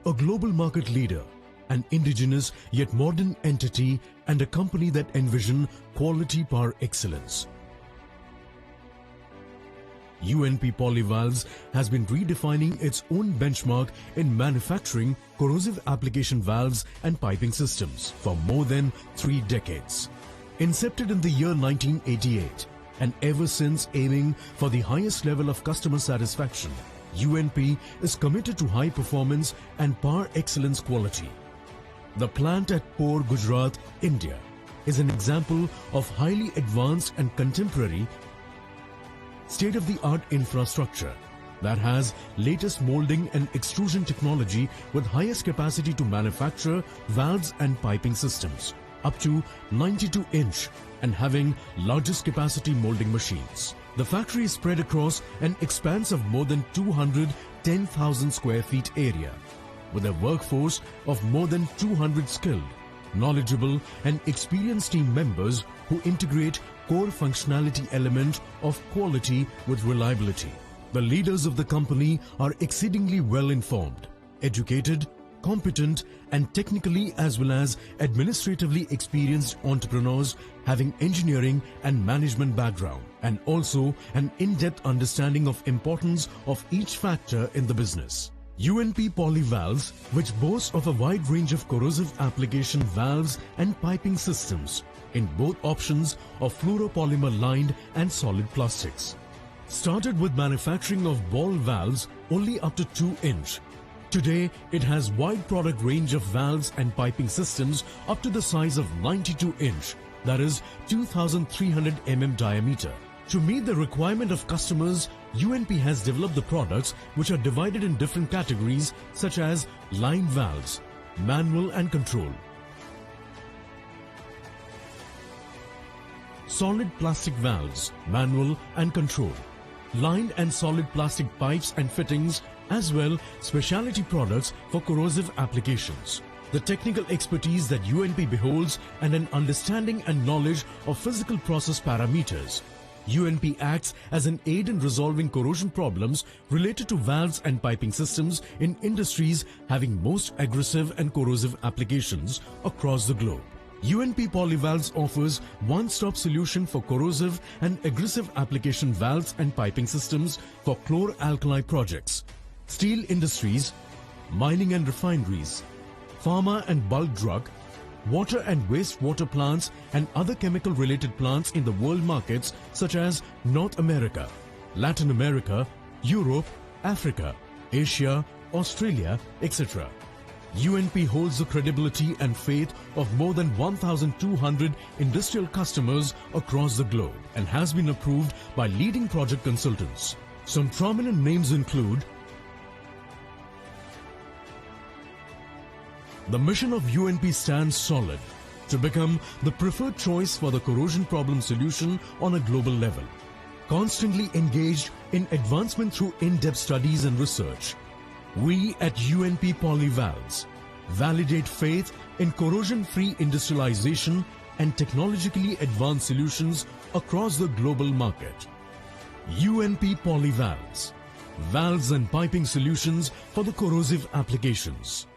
A global market leader, an indigenous yet modern entity, and a company that envision quality par excellence. UNP Polyvalves has been redefining its own benchmark in manufacturing corrosive application valves and piping systems for more than 3 decades. Incepted in the year 1988 and ever since aiming for the highest level of customer satisfaction, UNP is committed to high performance and par excellence quality. The plant at Por, Gujarat, India is an example of highly advanced and contemporary state-of-the-art infrastructure that has latest molding and extrusion technology with highest capacity to manufacture valves and piping systems up to 92-inch and having largest capacity molding machines. The factory is spread across an expanse of more than 210,000 square feet area with a workforce of more than 200 skilled, knowledgeable and experienced team members who integrate core functionality element of quality with reliability. The leaders of the company are exceedingly well informed, educated, competent and technically as well as administratively experienced entrepreneurs having engineering and management background and also an in-depth understanding of importance of each factor in the business. UNP Polyvalves, which boasts of a wide range of corrosive application valves and piping systems in both options of fluoropolymer lined and solid plastics. Started with manufacturing of ball valves only up to 2-inch. Today, it has wide product range of valves and piping systems up to the size of 92-inch, that is 2,300 mm diameter. To meet the requirement of customers, UNP has developed the products which are divided in different categories such as line valves, manual and control, solid plastic valves, manual and control, lined and solid plastic pipes and fittings, as well specialty products for corrosive applications. The technical expertise that UNP beholds and an understanding and knowledge of physical process parameters. UNP acts as an aid in resolving corrosion problems related to valves and piping systems in industries having most aggressive and corrosive applications across the globe. UNP Polyvalves offers one-stop solution for corrosive and aggressive application valves and piping systems for chlor-alkali projects, steel industries, mining and refineries, pharma and bulk drug, water and wastewater plants and other chemical-related plants in the world markets such as North America, Latin America, Europe, Africa, Asia, Australia, etc. UNP holds the credibility and faith of more than 1,200 industrial customers across the globe and has been approved by leading project consultants. Some prominent names include: the mission of UNP stands solid to become the preferred choice for the corrosion problem solution on a global level. Constantly engaged in advancement through in-depth studies and research, we at UNP Polyvalves validate faith in corrosion-free industrialization and technologically advanced solutions across the global market. UNP Polyvalves, valves and piping solutions for the corrosive applications.